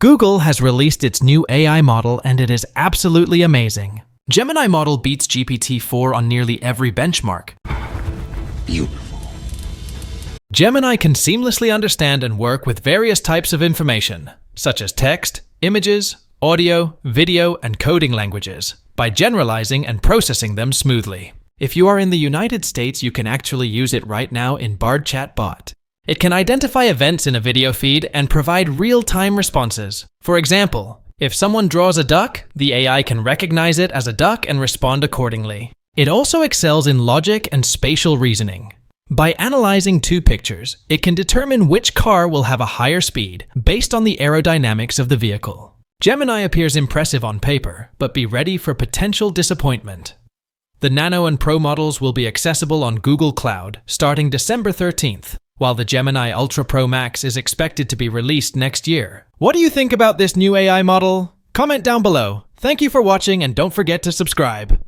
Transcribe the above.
Google has released its new AI model and it is absolutely amazing. Gemini model beats GPT-4 on nearly every benchmark. Beautiful. Gemini can seamlessly understand and work with various types of information, such as text, images, audio, video, and coding languages, by generalizing and processing them smoothly. If you are in the United States, you can actually use it right now in Bard Chatbot. It can identify events in a video feed and provide real-time responses. For example, if someone draws a duck, the AI can recognize it as a duck and respond accordingly. It also excels in logic and spatial reasoning. By analyzing two pictures, it can determine which car will have a higher speed based on the aerodynamics of the vehicle. Gemini appears impressive on paper, but be ready for potential disappointment. The Nano and Pro models will be accessible on Google Cloud starting December 13th, while the Gemini Ultra Pro Max is expected to be released next year. What do you think about this new AI model? Comment down below. Thank you for watching and don't forget to subscribe.